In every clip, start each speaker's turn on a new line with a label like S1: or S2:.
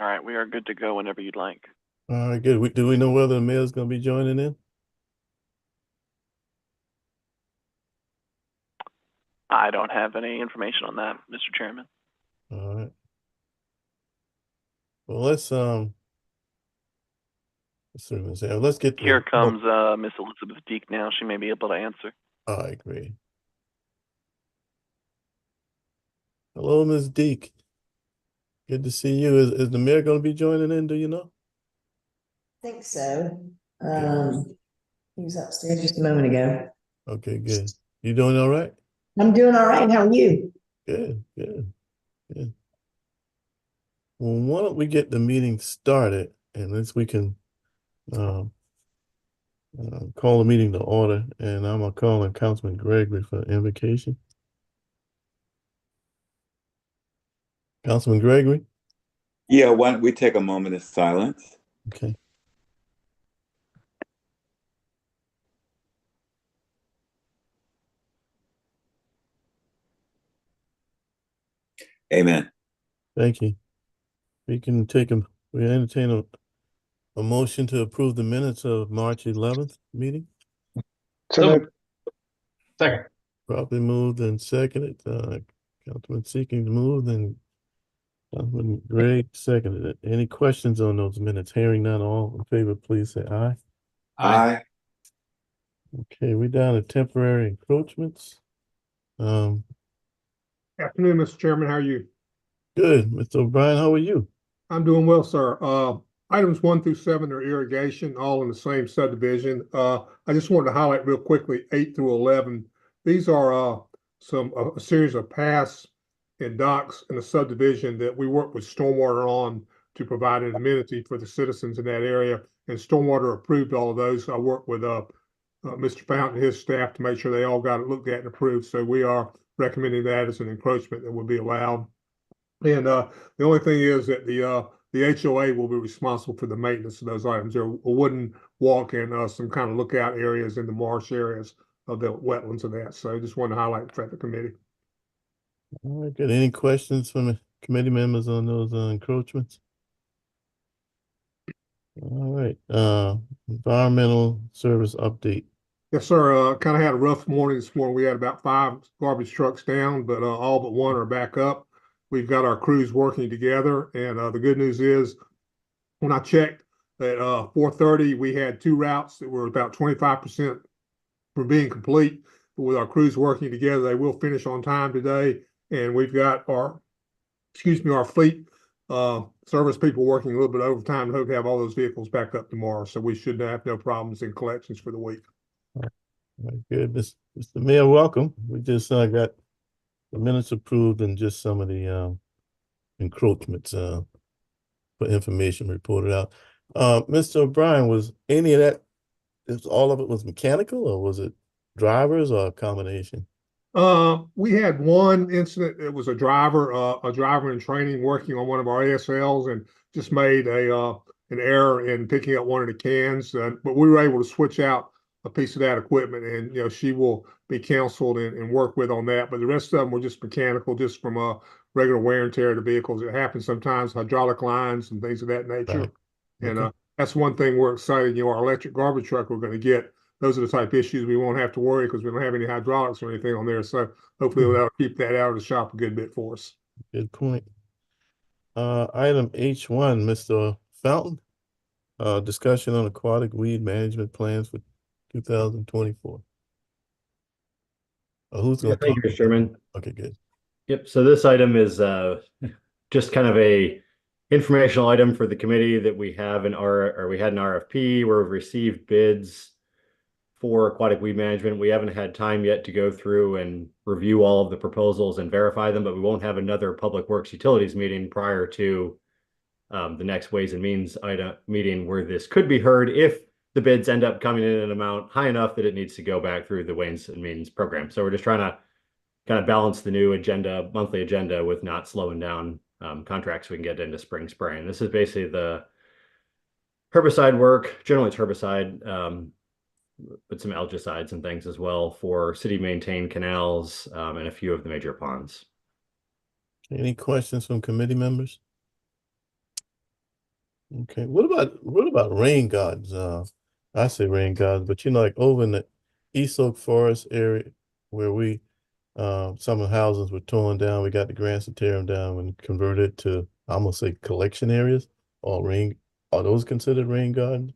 S1: All right, we are good to go whenever you'd like.
S2: All right, good. Do we know whether the mayor's going to be joining in?
S1: I don't have any information on that, Mr. Chairman.
S2: All right. Well, let's get
S1: Here
S2: the.
S1: comes Miss Elizabeth Deek now. She may be able to answer.
S2: I agree. Hello, Ms. Deek. Good to see you. Is the mayor going to be joining in? Do you know?
S3: Think so.
S2: Okay.
S3: He was upstairs just a moment ago.
S2: Okay, good. You doing all right?
S3: I'm doing all right. How are you?
S2: Good, good, good. Well, why don't we get the meeting started, and we can um, call the meeting to order. And I'm gonna call on Councilman Gregory for invocation. Councilman Gregory.
S4: Yeah, why don't we take a moment of silence?
S2: Okay.
S4: Amen.
S2: Thank you. We can we entertain a motion to approve the minutes of March 11th meeting.
S5: So second.
S2: Properly moved and seconded. Councilman Seeking moved and Councilman Gregg seconded it. Any questions on those minutes? Hearing none, all in favor, please say aye.
S4: Aye.
S2: Okay, we're down to temporary encroachments. Um,
S5: Afternoon, Mr. Chairman. How are you?
S2: Good. Mr. O'Brien, how are you?
S5: I'm doing well, sir. Items 1 through 7 are irrigation, all in the same subdivision. I just wanted to highlight real quickly 8 through 11. These are a series of paths and docks in the subdivision that we work with stormwater on to provide an amenity for the citizens in that area. And stormwater approved all of those. I worked with Mr. Fountain and his staff to make sure they all got it looked at and approved. So we are recommending that as an encroachment that would be allowed. And the only thing is that the HOA will be responsible for the maintenance of those items. There a wooden walk and some kind of lookout areas in the marsh areas of the wetlands and that. So I just wanted to highlight for the committee.
S2: All right, good. Any questions from the committee members on those encroachments? All right, environmental service update.
S5: Yes, sir. Kind of had a rough morning this morning. We had about 5 garbage trucks down, but all but one are back up. We've got our crews working together, and the good news is, when I checked at 4:30, we had 2 routes that were about 25% from being complete. But with our crews working together, they will finish on time today, and we've got our fleet service people working a little bit overtime to hope to have all those vehicles back up tomorrow. So we should have no problems in collections for the week.
S2: All right, good. Mr. Mayor, welcome. We just got the minutes approved and just some of the encroachments for information reported out. Mr. O'Brien, was any of that, all of it was mechanical, or was it drivers, or a combination?
S5: We had one incident. It was a driver in training working on one of our ASLs and just made an error in picking up one of the cans. But we were able to switch out a piece of that equipment, and she will be counseled and work with on that. But the rest of them were just mechanical, just from a regular wear and tear of the vehicles. It happens sometimes, hydraulic lines and things of that nature.
S2: Right.
S5: And
S2: Okay.
S5: that's one thing we're excited. Our electric garbage truck we're going to get. Those are the type of issues we won't have to worry because we don't have any hydraulics or anything on there. So hopefully that'll keep that out of the shop a good bit for us.
S2: Good point. Item H1, Mr. Fountain, discussion on aquatic weed management plans for 2024. Who's going to
S6: Thank you,
S2: talk?
S6: Mr. Chairman.
S2: Okay, good.
S6: Yep. So this item is just kind of a informational item for the committee that we have we had an RFP where we've received bids for aquatic weed management. We haven't had time yet to go through and review all of the proposals and verify them, but we won't have another Public Works Utilities meeting prior to the next Ways and Means item meeting, where this could be heard if the bids end up coming in an amount high enough that it needs to go back through the Ways and Means program. So we're just trying to kind of balance the new monthly agenda, with not slowing down contracts so we can get into spring spraying. This is basically the herbicide work. Generally it's herbicide, but some algicides and things as well for city maintained canals and a few of the major ponds.
S2: Any questions from committee members? Okay. What about rain gardens? I say rain gardens, but like over in the East Oak Forest area where some of the houses were torn down, we got the grants to tear them down and convert it to, I'm gonna say collection areas or are those considered rain gardens?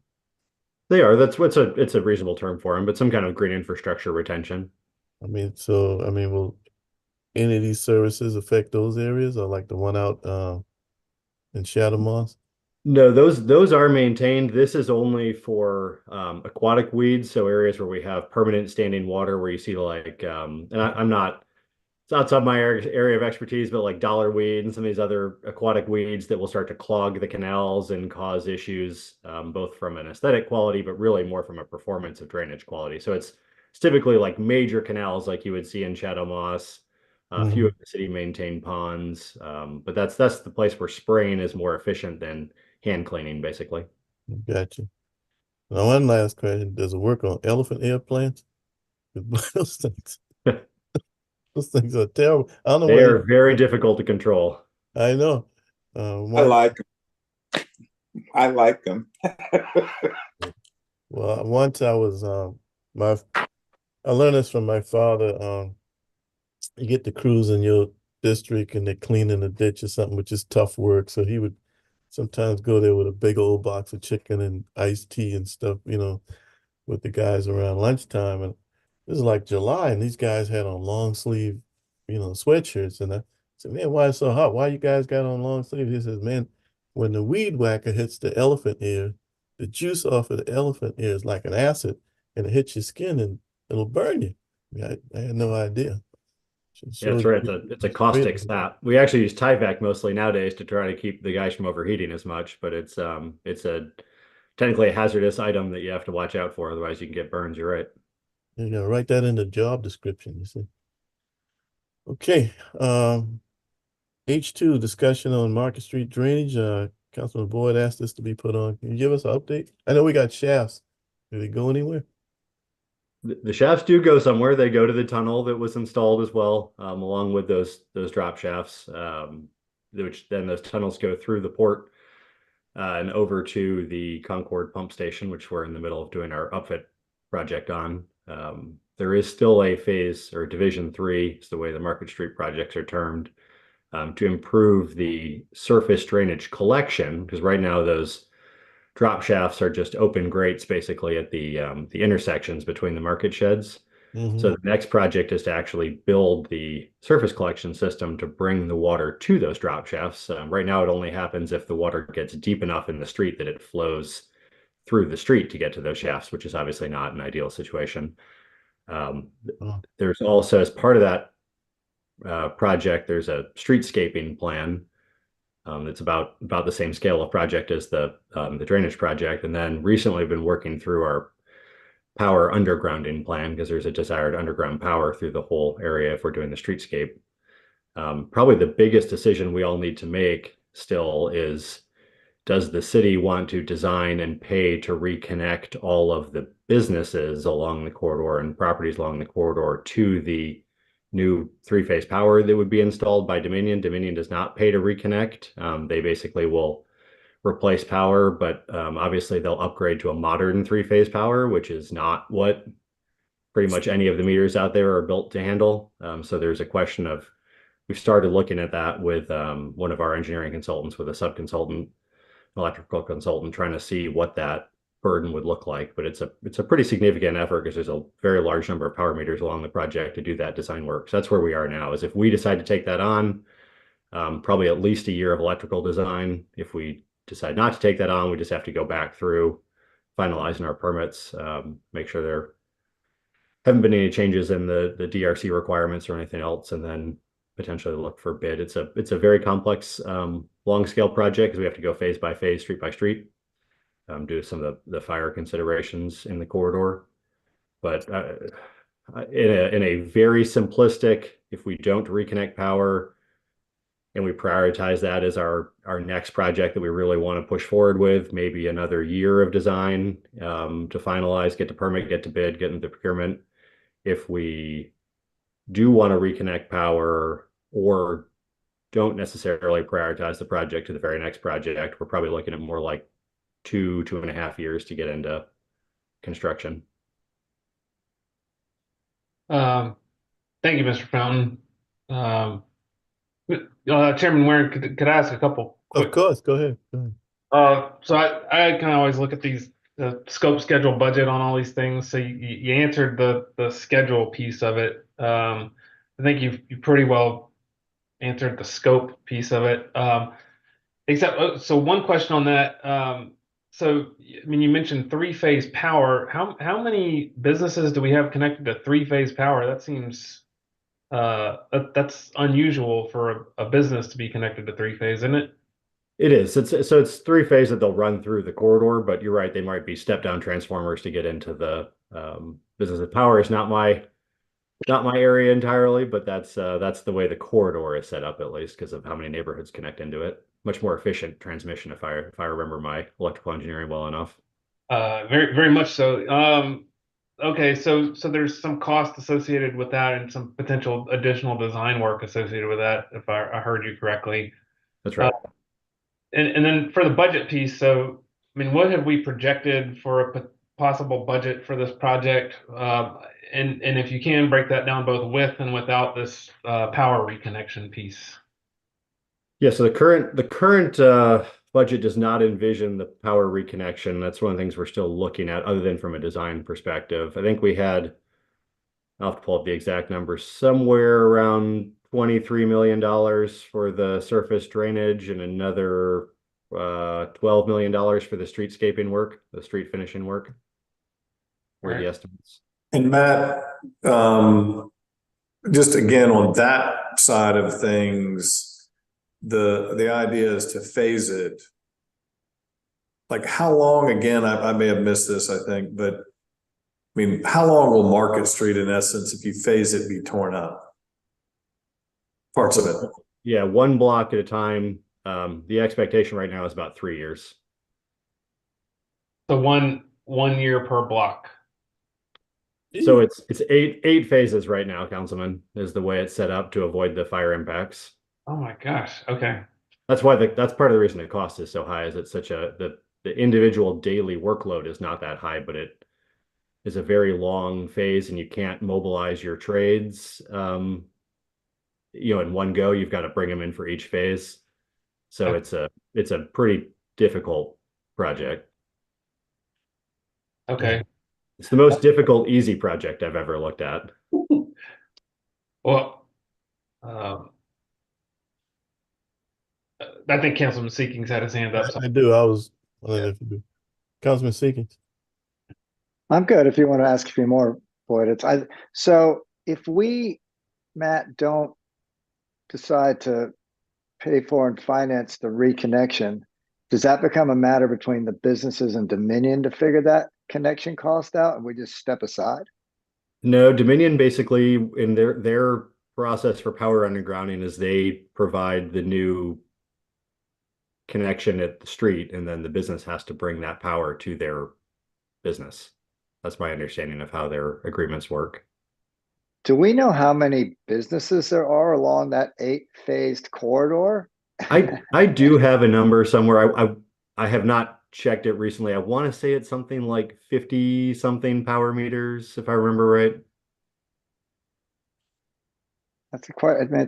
S6: They are. That's what's it's a reasonable term for them, but some kind of green infrastructure retention.
S2: Will any of these services affect those areas or like the one out in Shadow Moss?
S6: No, those are maintained. This is only for aquatic weeds, so areas where we have permanent standing water, where you see like, and I'm not, it's outside my area of expertise, but like dollar weed and some of these other aquatic weeds that will start to clog the canals and cause issues, both from an aesthetic quality, but really more from a performance of drainage quality. So it's typically like major canals like you would see in Shadow Moss, a few of the city maintained ponds, but that's the place where spraying is more efficient than hand cleaning, basically.
S2: Gotcha. Now, one last question. Does it work on elephant ear plants? Those things, those things are terrible. I don't know
S6: They
S2: why
S6: are very difficult to control.
S2: I know.
S4: I like them. I like them.
S2: Well, once I was I learned this from my father. You get the crews in your district and they're cleaning the ditch or something, which is tough work. So he would sometimes go there with a big old box of chicken and iced tea and stuff, with the guys around lunchtime. And this is like July, and these guys had on long sleeve, sweatshirts. And I said, man, why it's so hot? Why you guys got on long sleeve? He says, man, when the weed whacker hits the elephant ear, the juice off of the elephant ear is like an acid, and it hits your skin and it'll burn you. I had no idea.
S6: Yeah, that's right. It's a caustic sap. We actually use Tyvek mostly nowadays to try to keep the guys from overheating as much, but it's a technically a hazardous item that you have to watch out for, otherwise you can get burns. You're right.
S2: You gotta write that in the job description, you see. Okay. H2 discussion on Market Street drainage. Councilman Boyd asked this to be put on. Can you give us an update? I know we got shafts. Did they go anywhere?
S6: The shafts do go somewhere. They go to the tunnel that was installed as well, along with those drop shafts, which then those tunnels go through the port and over to the Concord pump station, which we're in the middle of doing our upfit project on. There is still a phase or division 3, is the way the Market Street projects are termed, to improve the surface drainage collection, because right now those drop shafts are just open grates basically at the intersections between the market sheds. So the next project is to actually build the surface collection system to bring the water to those drop shafts. Right now it only happens if the water gets deep enough in the street that it flows through the street to get to those shafts, which is obviously not an ideal situation. There's also, as part of that project, there's a streetscaping plan. It's about the same scale of project as the drainage project. And then recently I've been working through our power undergrounding plan, because there's a desired underground power through the whole area if we're doing the streetscape. Probably the biggest decision we all need to make still is, does the city want to design and pay to reconnect all of the businesses along the corridor and properties along the corridor to the new 3-phase power that would be installed by Dominion? Dominion does not pay to reconnect. They basically will replace power, but obviously they'll upgrade to a modern 3-phase power, which is not what pretty much any of the meters out there are built to handle. So there's a question of, we've started looking at that with one of our engineering consultants, with a sub-consultant, electrical consultant, trying to see what that burden would look like. But it's a pretty significant effort, because there's a very large number of power meters along the project to do that design work. So that's where we are now, is if we decide to take that on, probably at least a year of electrical design. If we decide not to take that on, we just have to go back through finalizing our permits, make sure there haven't been any changes in the DRC requirements or anything else, and then potentially look for bid. It's a very complex, long scale project, because we have to go phase by phase, street by street, due to some of the fire considerations in the corridor. But in a very simplistic, if we don't reconnect power and we prioritize that as our next project that we really want to push forward with, maybe another year of design to finalize, get to permit, get to bid, get into procurement. If we do want to reconnect power or don't necessarily prioritize the project to the very next project. We're probably looking at more like 2.5 years to get into construction.
S7: Thank you, Mr. Fountain. Chairman Warren, could I ask a couple
S2: Of
S7: quick?
S2: course, go ahead. Go ahead.
S7: So I kind of always look at these scope, schedule, budget on all these things. So you answered the schedule piece of it. I think you pretty well answered the scope piece of it. Except so one question on that. So I mean, you mentioned three-phase power. How many businesses do we have connected to three-phase power? That seems that's unusual for a business to be connected to three-phase, isn't it?
S6: It is. It's three-phase that they'll run through the corridor, but you're right, they might be step-down transformers to get into the business. The power is not my area entirely, but that's the way the corridor is set up, at least because of how many neighborhoods connect into it. Much more efficient transmission if I remember my electrical engineering well enough.
S7: Very, very much so. Okay, so there's some cost associated with that and some potential additional design work associated with that, if I heard you correctly.
S6: That's right.
S7: And then for the budget piece, so I mean, what have we projected for a possible budget for this project? And if you can break that down both with and without this power reconnection piece.
S6: Yeah, so the current budget does not envision the power reconnection. That's one of the things we're still looking at, other than from a design perspective. I think we had, I'll have to pull up the exact numbers, somewhere around $23 million for the surface drainage and another $12 million for the streetscaping work, the street finishing work. Were the estimates.
S4: And Matt, just again, on that side of things, the idea is to phase it. Like how long, again, I may have missed this, I think, but I mean, how long will Market Street, in essence, if you phase it, be torn up? Parts of it.
S6: Yeah, one block at a time. The expectation right now is about 3 years.
S7: So one year per block.
S6: So it's eight phases right now, Councilman, is the way it's set up to avoid the fire impacts.
S7: Oh my gosh. Okay.
S6: That's why that's part of the reason the cost is so high, is it's such the individual daily workload is not that high, but it is a very long phase and you can't mobilize your trades in one go. You've got to bring them in for each phase. So it's a pretty difficult project.
S7: Okay.
S6: It's the most difficult, easy project I've ever looked at.
S7: Well, I think Councilman Seekings had his hand up.
S2: I do. I was wondering if you do. Councilman Seekings.
S8: I'm good if you want to ask a few more, Boyd. So if we, Matt, don't decide to pay for and finance the reconnection, does that become a matter between the businesses and Dominion to figure that connection cost out and we just step aside?
S6: No, Dominion basically in their process for power undergrounding is they provide the new connection at the street and then the business has to bring that power to their business. That's my understanding of how their agreements work.
S8: Do we know how many businesses there are along that 8-phased corridor?
S6: I do have a number somewhere. I have not checked it recently. I want to say it's something like 50 something power meters, if I remember right.
S8: That's I mean,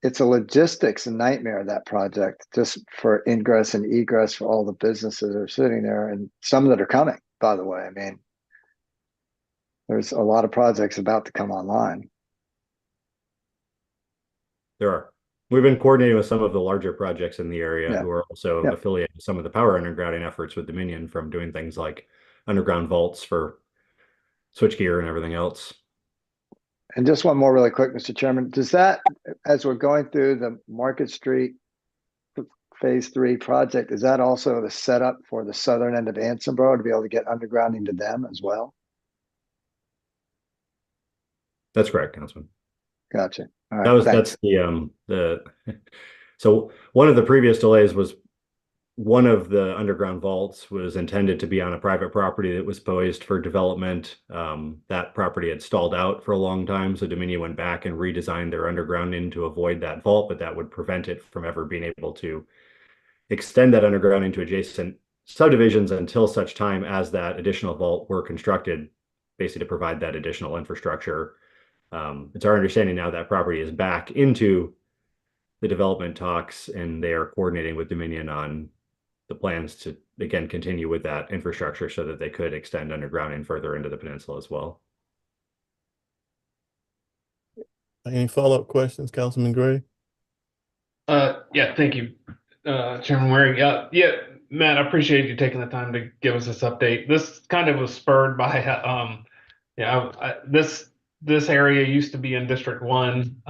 S8: it's a logistics nightmare, that project, just for ingress and egress for all the businesses that are sitting there, and some that are coming, by the way. I mean, there's a lot of projects about to come online.
S6: There are. We've been coordinating with some of the larger projects in the area who are also affiliated with some of the power undergrounding efforts with Dominion, from doing things like underground vaults for switchgear and everything else.
S8: And just one more really quick, Mr. Chairman, does that, as we're going through the Market Street Phase 3 project, is that also the setup for the southern end of Ansonboro to be able to get undergrounding to them as well?
S6: That's correct, Councilman.
S8: Gotcha. All right,
S6: that's the so one of the previous delays was one of the underground vaults was intended to be on a private property that was poised for development. That property had stalled out for a long time, so Dominion went back and redesigned their undergrounding to avoid that vault, but that would prevent it from ever being able to extend that underground into adjacent subdivisions until such time as that additional vault were constructed, basically to provide that additional infrastructure. It's our understanding now that property is back into the development talks, and they are coordinating with Dominion on the plans to, again, continue with that infrastructure so that they could extend undergrounding further into the peninsula as well.
S2: Any follow-up questions, Councilman Gray?
S7: Yeah, thank you, Chairman Waring. Yeah, Matt, I appreciate you taking the time to give us this update. This kind of was spurred by, this area used to be in District 1,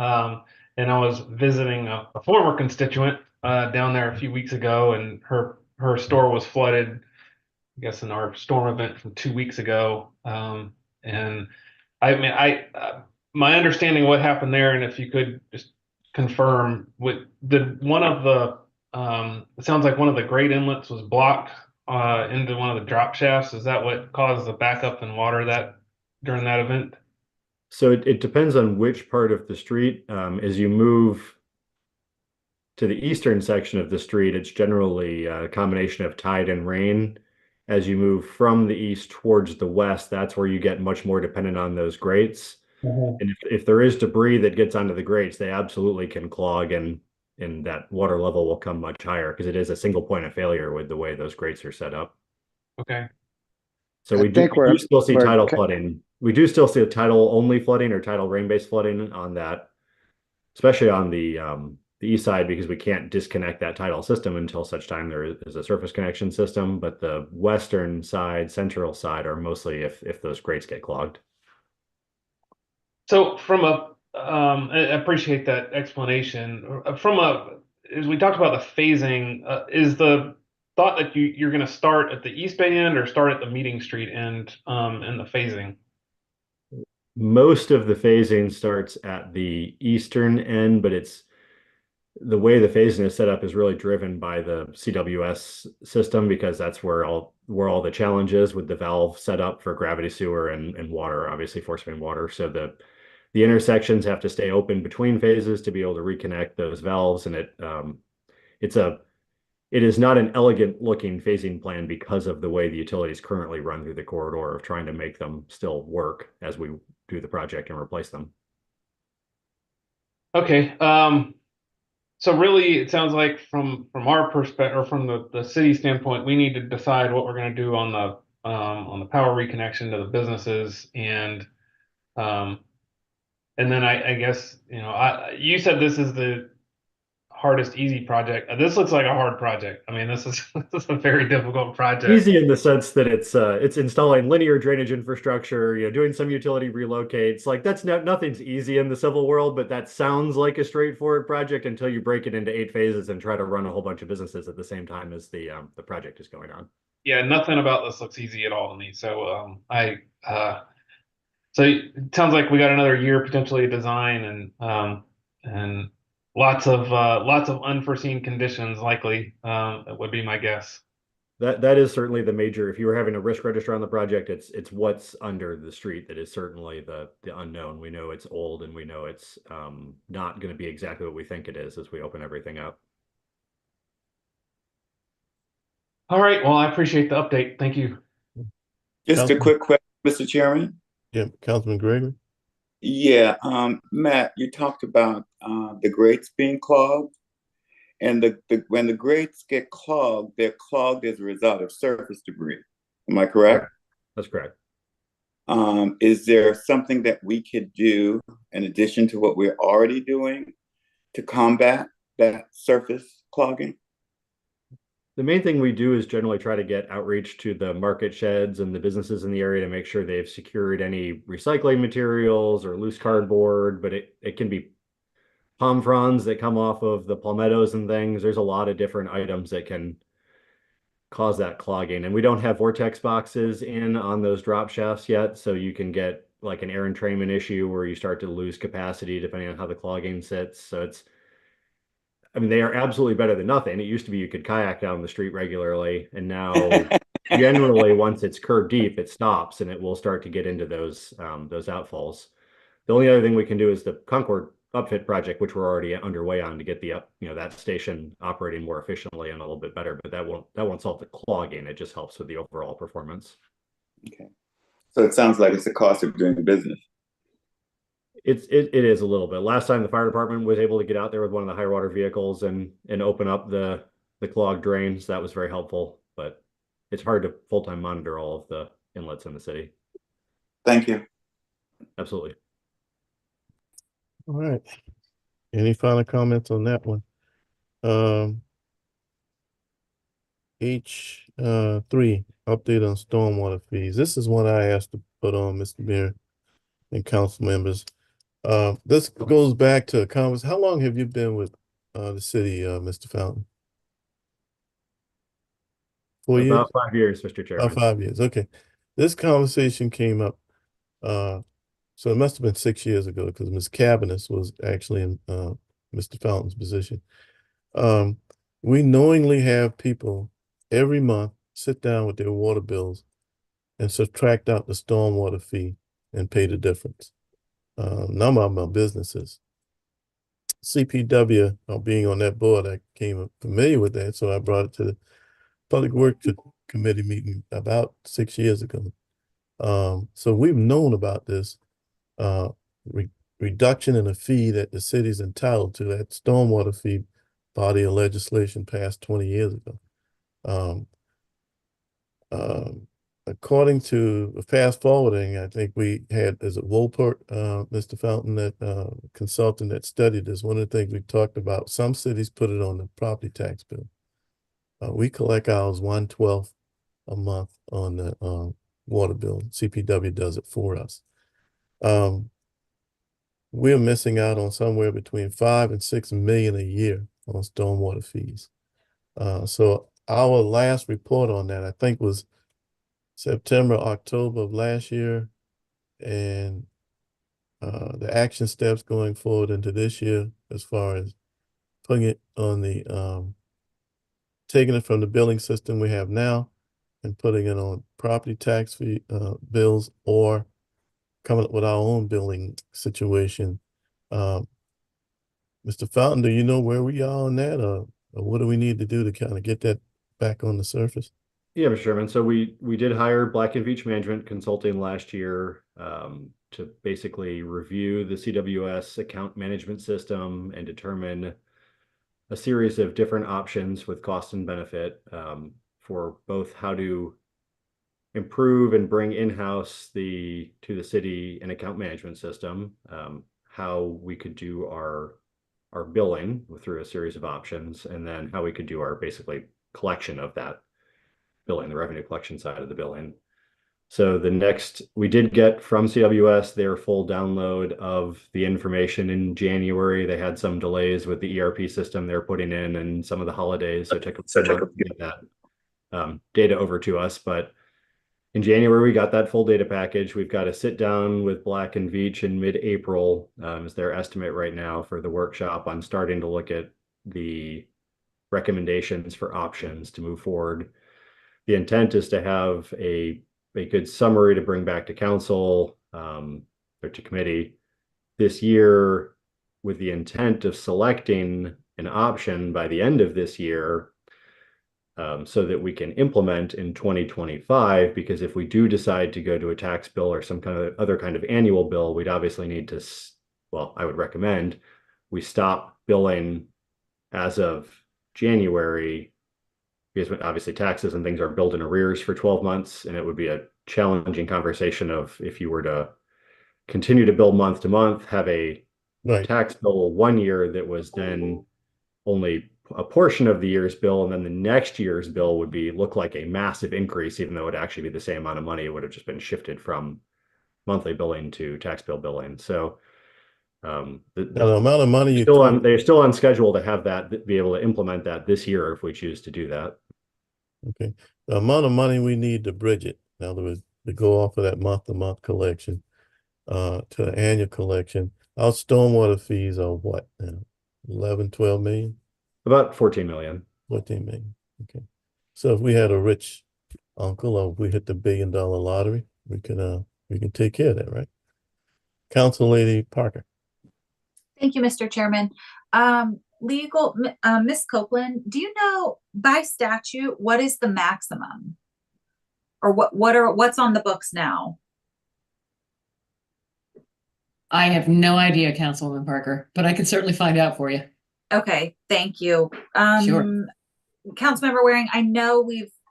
S7: and I was visiting a former constituent down there a few weeks ago, and her store was flooded, I guess, in our storm event from 2 weeks ago. And I mean, my understanding of what happened there, and if you could just confirm, it sounds like one of the grate inlets was blocked into one of the drop shafts. Is that what caused the backup in water during that event?
S6: So it depends on which part of the street. As you move to the eastern section of the street, it's generally a combination of tide and rain. As you move from the east towards the west, that's where you get much more dependent on those grates. And if there is debris that gets onto the grates, they absolutely can clog, and that water level will come much higher because it is a single point of failure with the way those grates are set up.
S7: Okay.
S6: So we do still see tidal flooding. We do still see tidal only flooding or tidal rain-based flooding on that, especially on the east side, because we can't disconnect that tidal system until such time there is a surface connection system. But the western side, central side are mostly if those grates get clogged.
S7: So I appreciate that explanation. As we talked about the phasing, is the thought that you're going to start at the East Bay end or start at the Meeting Street end in the phasing?
S6: Most of the phasing starts at the eastern end, but it's the way the phasing is set up is really driven by the CWS system, because that's where all the challenge is with the valve set up for gravity sewer and water, obviously force main water. So the intersections have to stay open between phases to be able to reconnect those valves, and it is not an elegant looking phasing plan because of the way the utilities currently run through the corridor of trying to make them still work as we do the project and replace them.
S7: Okay. So really, it sounds like from our perspective, or from the city standpoint, we need to decide what we're going to do on the power reconnection to the businesses, and then I guess, you said this is the hardest easy project. This looks like a hard project. I mean, this is a very difficult project.
S6: Easy in the sense that it's installing linear drainage infrastructure, doing some utility relocates. Like nothing's easy in the civil world, but that sounds like a straightforward project until you break it into 8 phases and try to run a whole bunch of businesses at the same time as the project is going on.
S7: Yeah, nothing about this looks easy at all to me. So so it sounds like we got another year potentially to design, and lots of unforeseen conditions likely. That would be my guess.
S6: That is certainly the major. If you were having a risk register on the project, it's what's under the street that is certainly the unknown. We know it's old, and we know it's not going to be exactly what we think it is as we open everything up.
S7: All right. Well, I appreciate the update. Thank you.
S9: Just a quick question, Mr. Chairman.
S2: Yeah, Councilman Gregory.
S9: Yeah, Matt, you talked about the grates being clogged, and when the grates get clogged, they're clogged as a result of surface debris. Am I correct?
S6: That's correct.
S9: Is there something that we could do in addition to what we're already doing to combat that surface clogging?
S6: The main thing we do is generally try to get outreach to the market sheds and the businesses in the area to make sure they've secured any recycling materials or loose cardboard, but it can be palm fronds that come off of the palmettos and things. There's a lot of different items that can cause that clogging, and we don't have vortex boxes in on those drop shafts yet, so you can get like an air entrainment issue where you start to lose capacity depending on how the clogging sits. So I mean, they are absolutely better than nothing. It used to be you could kayak down the street regularly, and now generally once it's curb deep, it stops and it will start to get into those outfalls. The only other thing we can do is the Concord upfit project, which we're already underway on to get the that station operating more efficiently and a little bit better, but that won't solve the clogging. It just helps with the overall performance.
S9: Okay. So it sounds like it's the cost of doing business.
S6: It is a little bit. Last time the fire department was able to get out there with one of the high water vehicles and open up the clogged drains, that was very helpful, but it's hard to full-time monitor all of the inlets in the city.
S9: Thank you.
S6: Absolutely.
S2: All right. Any final comments on that one? H3, update on stormwater fees. This is one I asked to put on, Mr. Mayor and council members. This goes back to a conversation. How long have you been with the city, Mr. Fountain? 4 years?
S6: About 5 years, Mr. Chairman.
S2: About 5 years. Okay. This conversation came up. So it must have been 6 years ago because Ms. Cabanis was actually in Mr. Fountain's position. We knowingly have people every month sit down with their water bills and subtract out the stormwater fee and pay the difference. None of my businesses. CPW, being on that board, I became familiar with that, so I brought it to the Public Works Committee meeting about 6 years ago. So we've known about this reduction in a fee that the city's entitled to, that stormwater fee body of legislation passed 20 years ago. According to fast forwarding, I think we had, is it Wolpert, Mr. Fountain, that consultant that studied this. One of the things we talked about, some cities put it on the property tax bill. We collect ours 1/12 a month on the water bill. CPW does it for us. We're missing out on somewhere between 5 and 6 million a year on stormwater fees. So our last report on that, I think, was September, October of last year, and the action steps going forward into this year, as far as putting it on the taking it from the billing system we have now and putting it on property tax fee bills, or coming up with our own billing situation. Mr. Fountain, do you know where we are on that, or what do we need to do to kind of get that back on the surface?
S6: Yeah, Mr. Chairman. So we did hire Black & Veatch Management Consulting last year to basically review the CWS account management system and determine a series of different options with cost and benefit for both how to improve and bring in-house to the city an account management system, how we could do our billing through a series of options, and then how we could do our basically collection of that billing, the revenue collection side of the billing. So we did get from CWS their full download of the information in January. They had some delays with the ERP system they're putting in and some of the holidays, so it took a month to get that data over to us. But in January, we got that full data package. We've got to sit down with Black & Veatch in mid-April, is their estimate right now for the workshop, on starting to look at the recommendations for options to move forward. The intent is to have a good summary to bring back to council or to committee this year, with the intent of selecting an option by the end of this year, so that we can implement in 2025. Because if we do decide to go to a tax bill or some kind of other kind of annual bill, we'd obviously need to, well, I would recommend we stop billing as of January, because obviously taxes and things are billed in arrears for 12 months. And it would be a challenging conversation of, if you were to continue to bill month to month, have a tax bill 1 year that was then only a portion of the year's bill, and then the next year's bill would look like a massive increase, even though it would actually be the same amount of money. It would have just been shifted from monthly billing to tax bill billing. So the amount of money they're still on schedule to have that, be able to implement that this year if we choose to do that.
S2: Okay. The amount of money we need to bridge it, in other words, to go off of that month-to-month collection to the annual collection. Our stormwater fees are what now? 11, 12 million?
S6: About 14 million.
S2: 14 million. Okay. So if we had a rich uncle or if we hit the $1 billion lottery, we can take care of that, right? Council Lady Parker.
S10: Thank you, Mr. Chairman. Ms. Copeland, do you know by statute, what is the maximum? Or what's on the books now?
S11: I have no idea, Councilwoman Parker, but I can certainly find out for you.
S10: Okay, thank you.
S11: Sure.
S10: Councilmember Waring, I know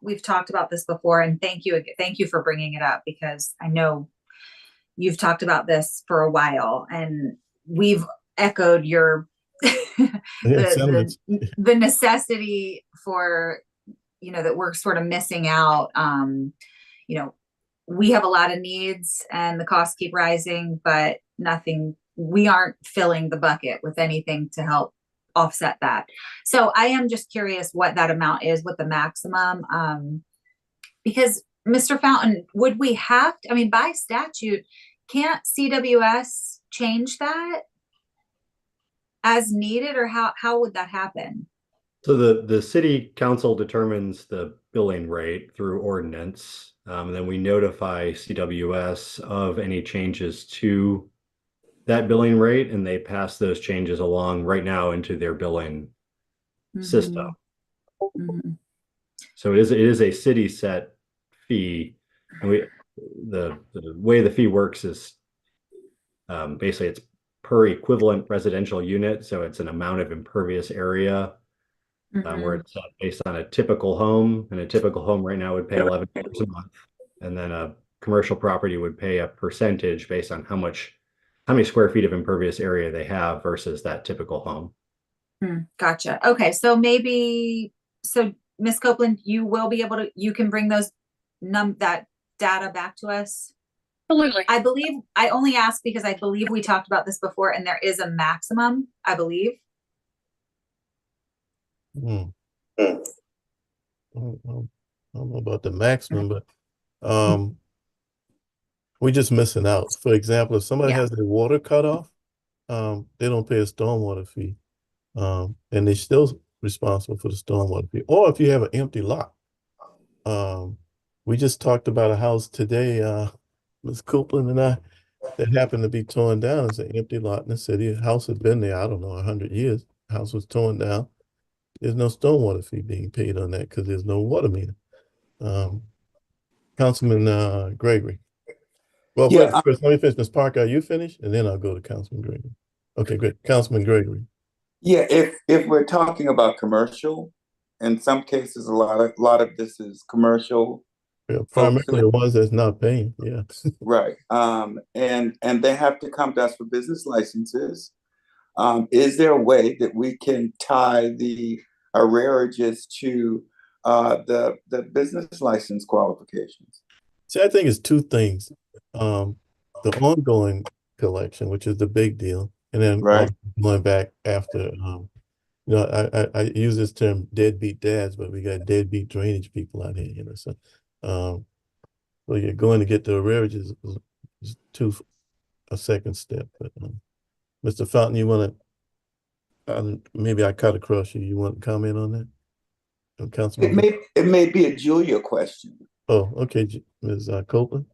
S10: we've talked about this before, and thank you for bringing it up, because I know you've talked about this for a while, and we've echoed your the necessity for, that we're sort of missing out. We have a lot of needs and the costs keep rising, but we aren't filling the bucket with anything to help offset that. So I am just curious what that amount is, what the maximum, because Mr. Fountain, would we have to, by statute, can't CWS change that as needed, or how would that happen?
S6: So the city council determines the billing rate through ordinance. And then we notify CWS of any changes to that billing rate, and they pass those changes along right now into their billing system.
S10: Mm-hmm.
S6: So it is a city set fee, and the way the fee works is basically it's per equivalent residential unit, so it's an amount of impervious area. Where it's based on a typical home, and a typical home right now would pay $11 a month, and then a commercial property would pay a percentage based on how many square feet of impervious area they have versus that typical home.
S10: Gotcha. Okay, so Ms. Copeland, you can bring that data back to us.
S11: Absolutely.
S10: I only ask because I believe we talked about this before, and there is a maximum, I believe.
S2: I don't know about the maximum, but we're just missing out. For example, if somebody has their water cut off, they don't pay a stormwater fee, and they're still responsible for the stormwater fee. Or if you have an empty lot, we just talked about a house today, Ms. Copeland and I, that happened to be torn down. It's an empty lot in the city. The house had been there, I don't know, 100 years. The house was torn down. There's no stormwater fee being paid on that because there's no water meter. Councilman Gregory. Well, first, let me finish. Ms. Parker, are you finished? And then I'll go to Councilman Gregory. Okay, great. Councilman Gregory.
S9: Yeah, if we're talking about commercial, in some cases, a lot of this is commercial.
S2: Yeah, primarily the ones that's not paying. Yeah.
S9: Right. And they have to come to us for business licenses. Is there a way that we can tie the arrearages to the business license qualifications?
S2: See, I think it's two things. The ongoing collection, which is the big deal, and then going back after, I use this term deadbeat dads, but we got deadbeat drainage people out here, so you're going to get the arrearages is a second step. But Mr. Fountain, you want to, maybe I cut across you. You want to comment on that? Councilman?
S9: It may be a Julia question.
S2: Oh, okay, Ms. Copeland.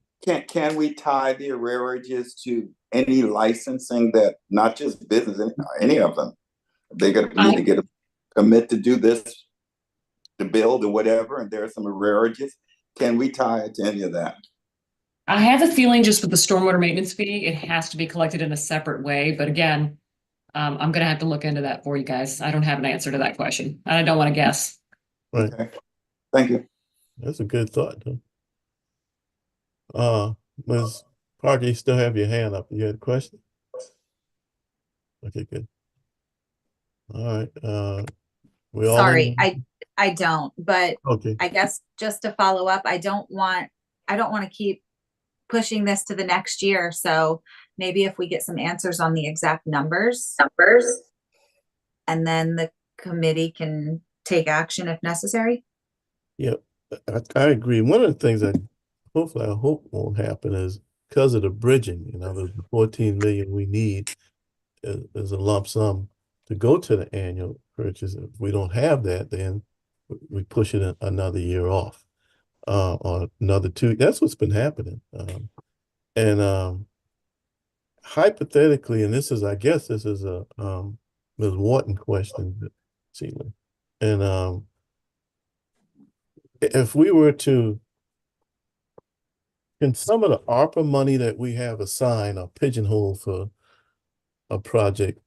S9: Can we tie the arrearages to any licensing that, not just business, any of them? They're going to need to get a commit to do this, to build or whatever, and there are some arrearages. Can we tie it to any of that?
S11: I have a feeling just with the stormwater maintenance fee, it has to be collected in a separate way. But again, I'm going to have to look into that for you guys. I don't have an answer to that question. I don't want to guess.
S2: Right.
S9: Okay. Thank you.
S2: That's a good thought, though. Ms. Parker, you still have your hand up. You had a question? Okay, good. All right.
S10: Sorry, I don't, but
S2: okay.
S10: I guess just to follow up, I don't want to keep pushing this to the next year. So maybe if we get some answers on the exact numbers, and then the committee can take action if necessary.
S2: Yeah, I agree. One of the things I hope won't happen is because of the bridging, the 14 million we need is a lump sum. to go to the annual purchase. If we don't have that, then we push it another year off, or another 2. That's what's been happening. And hypothetically, and this is, I guess this is a Ms. Wharton question, Sheila. And if we were to, can some of the ARPA money that we have assigned or pigeonholed for a project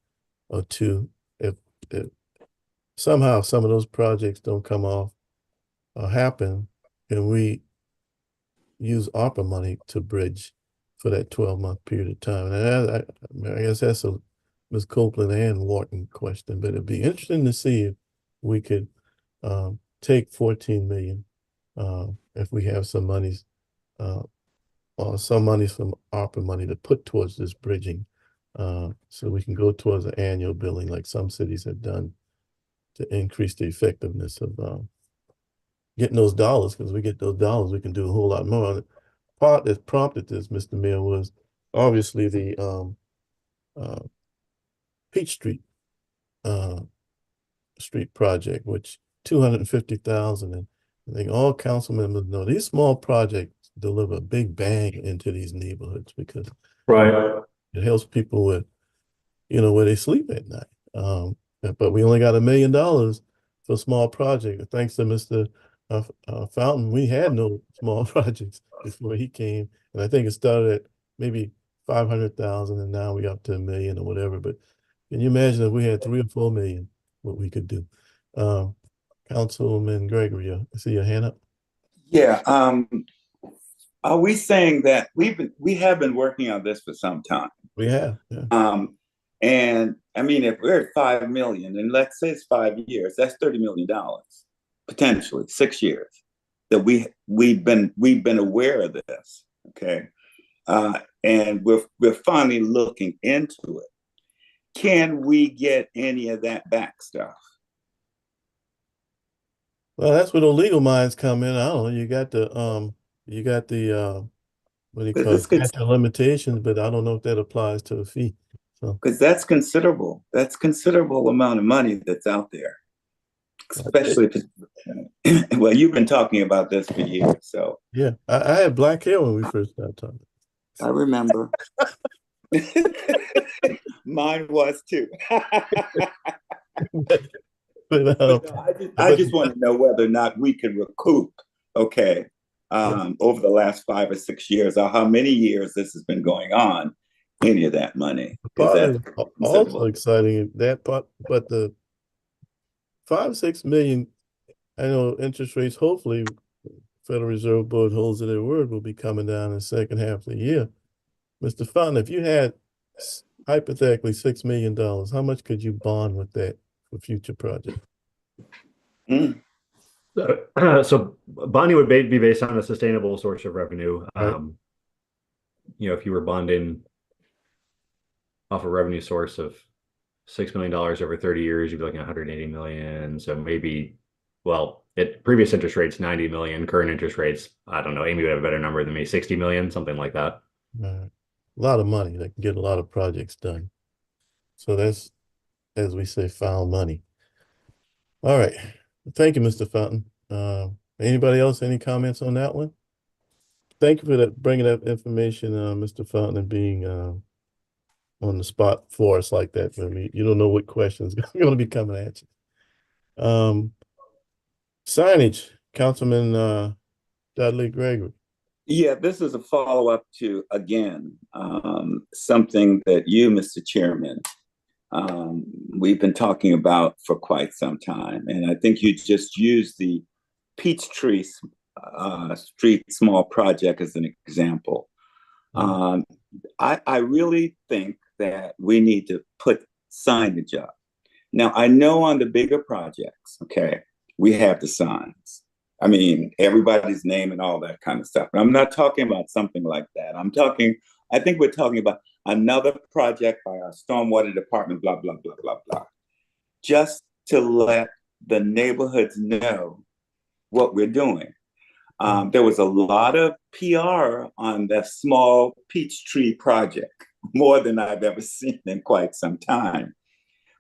S2: or two, if somehow some of those projects don't come off or happen, can we use ARPA money to bridge for that 12-month period of time? And I guess that's a Ms. Copeland and Wharton question, but it'd be interesting to see if we could take 14 million if we have some monies or some monies from ARPA money to put towards this bridging, so we can go towards an annual billing like some cities have done to increase the effectiveness of getting those dollars. Because we get those dollars, we can do a whole lot more. The part that prompted this, Mr. Mayor, was obviously the Peach Street street project, which 250,000, and I think all council members know these small projects deliver a big bang into these neighborhoods because it helps people with, where they sleep at night. But we only got $1 million for a small project. Thanks to Mr. Fountain, we had no small projects before he came, and I think it started at maybe 500,000, and now we're up to $1 million or whatever. But can you imagine if we had 3 or 4 million, what we could do? Councilman Gregory, I see your hand up.
S9: Yeah. Are we saying that we have been working on this for some time?
S2: We have, yeah.
S9: And I mean, if we're at 5 million, and let's say it's 5 years, that's $30 million, potentially 6 years that we've been aware of this. Okay. And we're finally looking into it. Can we get any of that back stuff?
S2: Well, that's where the legal minds come in. I don't know. You got the what do you call it? Statute of limitations, but I don't know if that applies to a fee. So,
S9: because that's considerable. That's considerable amount of money that's out there. Especially if, well, you've been talking about this for years. So
S2: yeah, I had black hair when we first started talking.
S9: I remember. Mine was too. I just want to know whether or not we can recoup, over the last 5 or 6 years, or how many years this has been going on, any of that money.
S2: That's also exciting, that part, but the 5-6 million, I know interest rates, hopefully Federal Reserve Board holds to their word, will be coming down in the second half of the year. Mr. Fountain, if you had hypothetically $6 million, how much could you bond with that for future projects?
S6: So bonding would be based on a sustainable source of revenue.
S2: Right.
S6: If you were bonding off a revenue source of $6 million over 30 years, you'd be looking at 180 million. So maybe, well, at previous interest rates, 90 million, current interest rates, I don't know, Amy would have a better number than me, 60 million, something like that.
S2: A lot of money that can get a lot of projects done. So that's, as we say, found money. All right. Thank you, Mr. Fountain. Anybody else, any comments on that one? Thank you for that, bringing that information, Mr. Fountain, and being on the spot for us like that. I mean, you don't know what questions are going to be coming at you. Signage, Councilman Dudley Gregory.
S9: Yeah, this is a follow-up to, again, something that you, Mr. Chairman, we've been talking about for quite some time. And I think you just used the Peachtree Street small project as an example. I really think that we need to put signage up. Now, I know on the bigger projects, we have the signs. I mean, everybody's name and all that kind of stuff. But I'm not talking about something like that. I think we're talking about another project by our stormwater department, blah, blah, blah, blah, blah. Just to let the neighborhoods know what we're doing. There was a lot of PR on the small Peachtree project, more than I've ever seen in quite some time.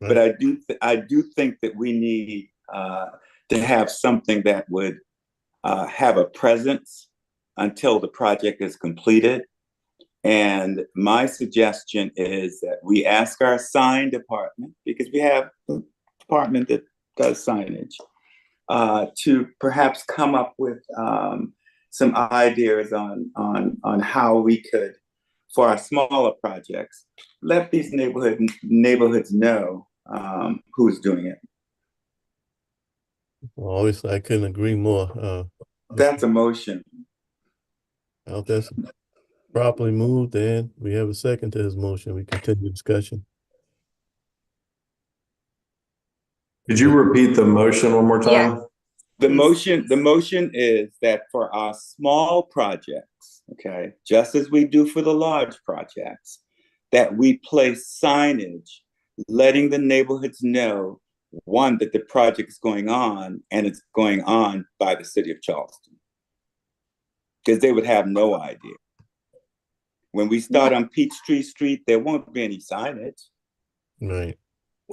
S9: But I do think that we need to have something that would have a presence until the project is completed. And my suggestion is that we ask our sign department, because we have a department that does signage, to perhaps come up with some ideas on how we could, for our smaller projects, let these neighborhoods know who's doing it.
S2: Well, obviously, I couldn't agree more.
S9: That's a motion.
S2: Well, that's properly moved, and we have a second to his motion. We continue discussion.
S4: Could you repeat the motion one more time?
S10: Yeah.
S9: The motion is that for our small projects, okay, just as we do for the large projects, that we place signage letting the neighborhoods know, one, that the project is going on, and it's going on by the city of Charleston. Because they would have no idea. When we start on Peachtree Street, there won't be any signage.
S2: Right.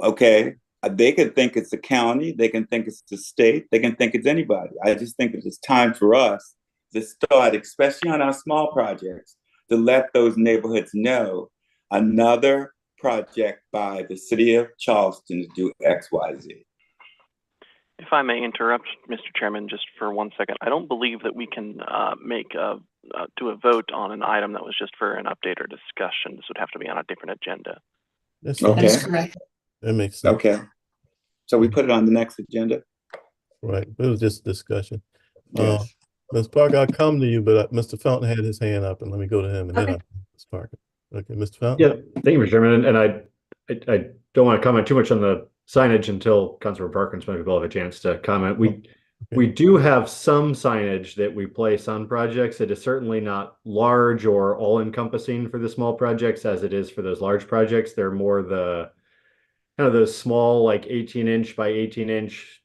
S9: Okay. They can think it's the county, they can think it's the state, they can think it's anybody. I just think it's time for us to start, especially on our small projects, to let those neighborhoods know another project by the city of Charleston to do X, Y, Z.
S1: If I may interrupt, Mr. Chairman, just for 1 second, I don't believe that we can do a vote on an item that was just for an update or discussion. This would have to be on a different agenda.
S2: That's
S9: Okay.
S11: That's correct.
S2: That makes sense.
S9: Okay. So we put it on the next agenda?
S2: Right. It was just discussion.
S9: Yes.
S2: Ms. Parker, I'll come to you, but Mr. Fountain had his hand up, and let me go to him, and then
S10: Okay.
S2: Ms. Parker. Okay, Mr. Fountain?
S6: Yeah, thank you, Mr. Chairman. And I don't want to comment too much on the signage until Councilor Parker and some people have a chance to comment. We do have some signage that we place on projects. It is certainly not large or all-encompassing for the small projects as it is for those large projects. They're more the kind of those small, like 18-inch by 18-inch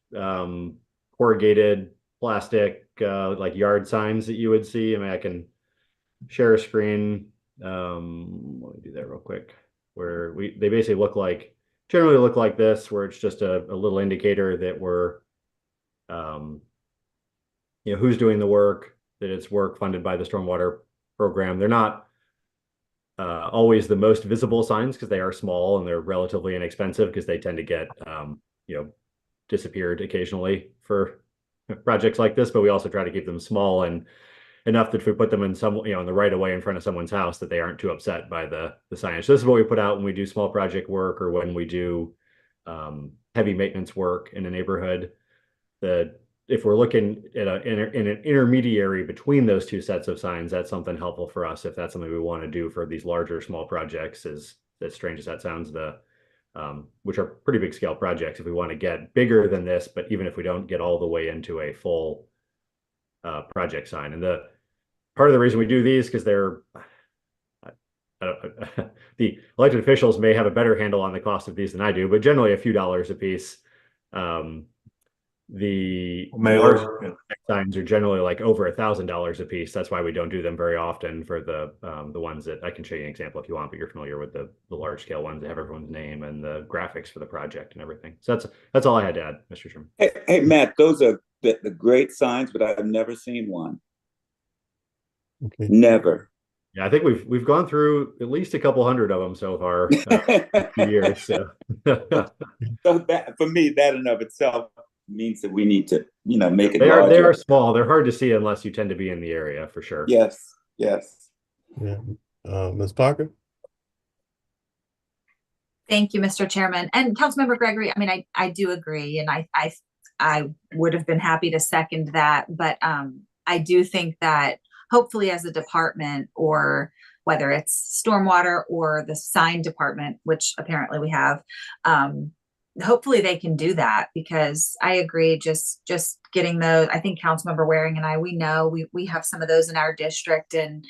S6: corrugated plastic, like yard signs that you would see. I mean, I can share a screen. Let me do that real quick. Where they basically generally look like this, where it's just a little indicator that we're, who's doing the work, that it's work funded by the stormwater program. They're not always the most visible signs because they are small and they're relatively inexpensive because they tend to get, disappeared occasionally for projects like this. But we also try to keep them small and enough that if we put them in in the right of way in front of someone's house, that they aren't too upset by the signage. So this is what we put out when we do small project work or when we do heavy maintenance work in a neighborhood. If we're looking at in an intermediary between those two sets of signs, that's something helpful for us if that's something we want to do for these larger small projects. As strange as that sounds, which are pretty big scale projects. If we want to get bigger than this, but even if we don't get all the way into a full project sign, and the part of the reason we do these because they're the elected officials may have a better handle on the cost of these than I do, but generally a few dollars a piece. The
S4: Mailers,
S6: large signs are generally like over $1,000 a piece. That's why we don't do them very often for the ones that I can show you an example if you want, but you're familiar with the large scale ones that have everyone's name and the graphics for the project and everything. So that's all I had to add, Mr. Chairman.
S9: Hey, Matt, those are the great signs, but I've never seen one.
S2: Okay.
S9: Never.
S6: Yeah, I think we've gone through at least a couple hundred of them so far years. So.
S9: So that for me, that in of itself means that we need to, make it
S6: They
S9: larger.
S6: are small. They're hard to see unless you tend to be in the area for sure.
S9: Yes.
S2: Yeah. Ms. Parker?
S10: Thank you, Mr. Chairman. And Councilmember Gregory, I mean, I do agree, and I would have been happy to second that, but I do think that hopefully as a department, or whether it's stormwater or the sign department, which apparently we have, hopefully they can do that, because I agree, just getting those. I think Councilmember Waring and I, we know we have some of those in our district, and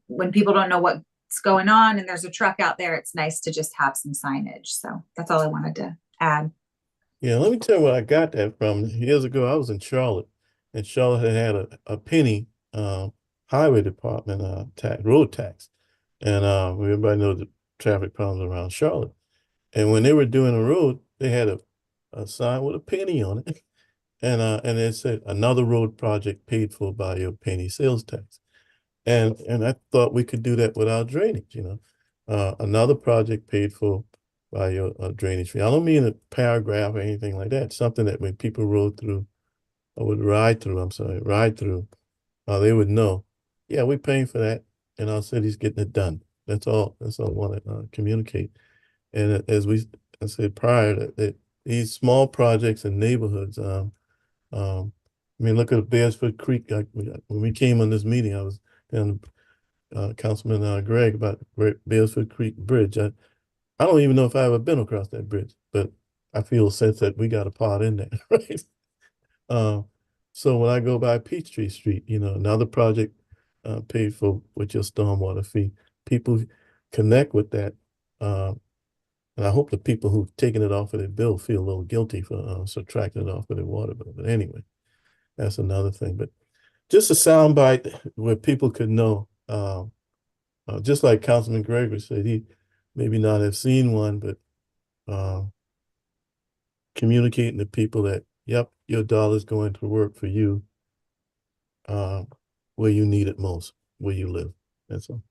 S10: when people don't know what's going on and there's a truck out there, it's nice to just have some signage. So that's all I wanted to add.
S2: Yeah, let me tell you where I got that from. Years ago, I was in Charlotte, and Charlotte had a penny highway department road tax, and everybody knows the traffic problems around Charlotte. And when they were doing the road, they had a sign with a penny on it. And it said another road project paid for by your penny sales tax. And I thought we could do that with our drainage, another project paid for by your drainage fee. I don't mean a paragraph or anything like that. Something that when people rode through or would ride through, they would know, yeah, we're paying for that, and our city's getting it done. That's all I want to communicate. And I said prior, that these small projects in neighborhoods, I mean, look at Bearsford Creek. When we came on this meeting, I was down Councilman Greg about Bearsford Creek Bridge. I don't even know if I ever been across that bridge, but I feel a sense that we got a part in that, right? So when I go by Peachtree Street, another project paid for with your stormwater fee, people connect with that. And I hope the people who've taken it off of their bill feel a little guilty for subtracting it off of their water bill. But anyway, that's another thing. But just a soundbite where people could know, just like Councilman Gregory said, he maybe not have seen one, but communicating to people that, yep, your dollar's going to work for you where you need it most, where you live. That's all.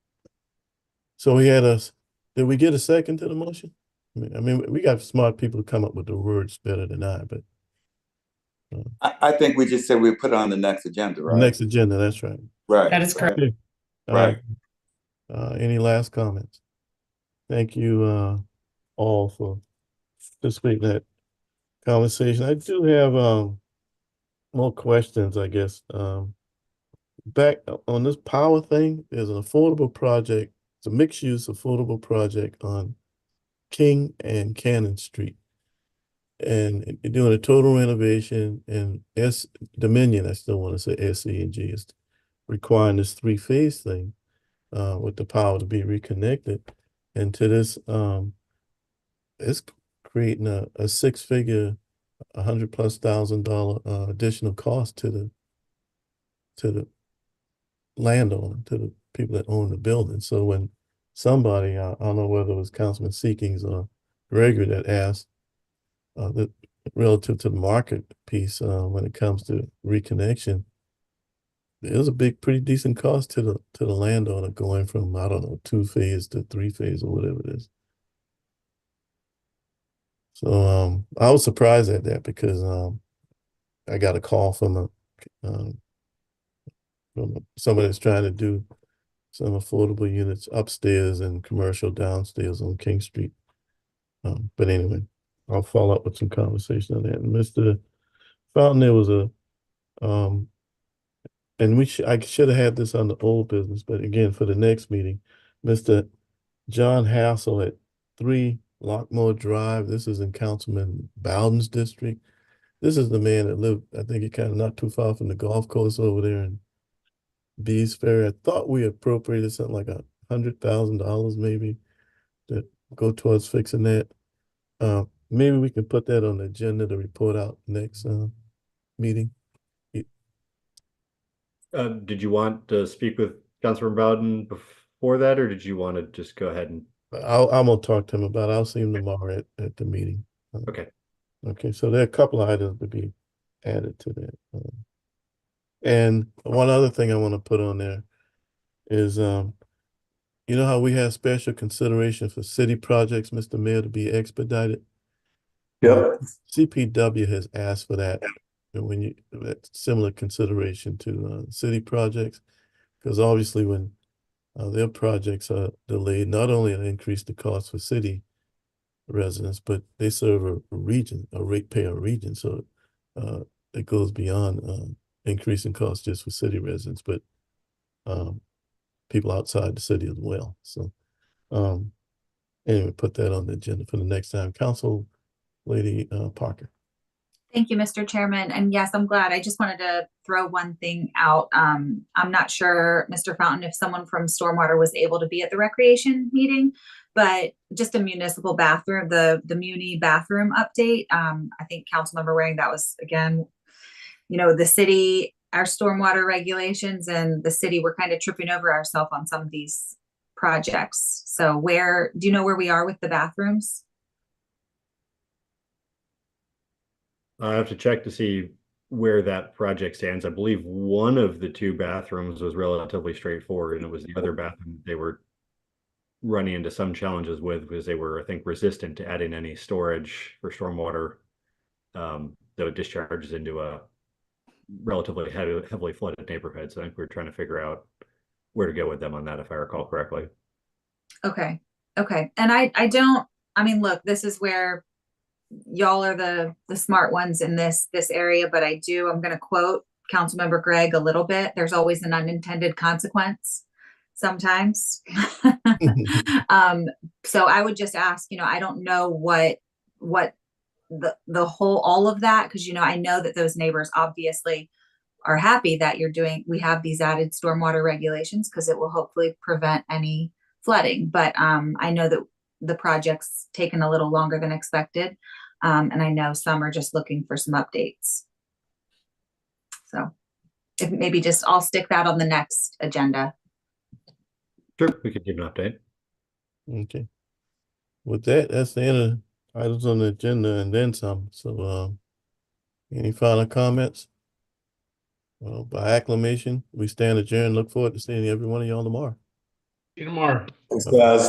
S2: So did we get a second to the motion? I mean, we got smart people to come up with the words better than I, but.
S9: I think we just said we put it on the next agenda, right?
S2: Next agenda, that's right.
S9: Right.
S11: That is correct.
S2: Okay.
S9: Right.
S2: Any last comments? Thank you all for participating in that conversation. I do have more questions, I guess. Back on this power thing, there's an affordable project. It's a mixed-use affordable project on King and Cannon Street. And you're doing a total renovation, and Dominion, I still want to say SE&G, is requiring this three-phase thing with the power to be reconnected. And to this, it's creating a six-figure, $100,000+ additional cost to the landowner, to the people that own the building. So when somebody, I don't know whether it was Councilman Seekings or Gregory that asked, that relative to the market piece, when it comes to reconnection, there's a pretty decent cost to the landowner going from, I don't know, 2-phase to 3-phase or whatever it is. So I was surprised at that because I got a call from somebody that's trying to do some affordable units upstairs and commercial downstairs on King Street. But anyway, I'll follow up with some conversation on that. And Mr. Fountain, there was and I should have had this on the old business, but again, for the next meeting, Mr. John Hassel at 3 Lockmore Drive. This is in Councilman Bowden's district. This is the man that lived, I think, he kind of not too far from the golf course over there in Bees Ferry. I thought we appropriated something like $100,000 maybe to go towards fixing that. Maybe we can put that on the agenda to report out next meeting.
S6: Did you want to speak with Councilor Bowden before that, or did you want to just go ahead and?
S2: I'm gonna talk to him about it. I'll see him tomorrow at the meeting.
S6: Okay.
S2: Okay, so there are a couple of items to be added to that. And one other thing I want to put on there is, you know how we have special consideration for city projects, Mr. Mayor, to be expedited?
S4: Yep.
S2: CPW has asked for that, and that's similar consideration to city projects, because obviously when their projects are delayed, not only it increase the cost for city residents, but they serve a region, a ratepayer region, so it goes beyond increasing costs just for city residents, but people outside the city as well. So anyway, put that on the agenda for the next time. Council Lady Parker.
S10: Thank you, Mr. Chairman. And yes, I'm glad. I just wanted to throw one thing out. I'm not sure, Mr. Fountain, if someone from Stormwater was able to be at the recreation meeting, but just a municipal bathroom, the Muni bathroom update. I think Councilmember Waring, that was, again, the city, our stormwater regulations and the city, we're kind of tripping over ourselves on some of these projects. So do you know where we are with the bathrooms?
S6: I have to check to see where that project stands. I believe one of the two bathrooms was relatively straightforward, and it was the other bathroom they were running into some challenges with because they were, I think, resistant to adding any storage for stormwater that discharges into a relatively heavily flooded neighborhood. So I think we're trying to figure out where to go with them on that, if I recall correctly.
S10: Okay. Okay. And I mean, look, this is where y'all are the smart ones in this area, but I'm going to quote Councilmember Gregg a little bit. There's always an unintended consequence sometimes. So I would just ask, I don't know what the whole, all of that, because, I know that those neighbors obviously are happy that we have these added stormwater regulations because it will hopefully prevent any flooding. But I know that the project's taken a little longer than expected. And I know some are just looking for some updates. So if maybe I'll stick that on the next agenda.
S6: Sure, we could give an update.
S2: Okay. With that, that's the end of items on the agenda and then some. So, any final comments? Well, by acclamation, we stand adjourned. Look forward to seeing every one of y'all tomorrow.
S7: See you tomorrow.
S4: Thanks, guys.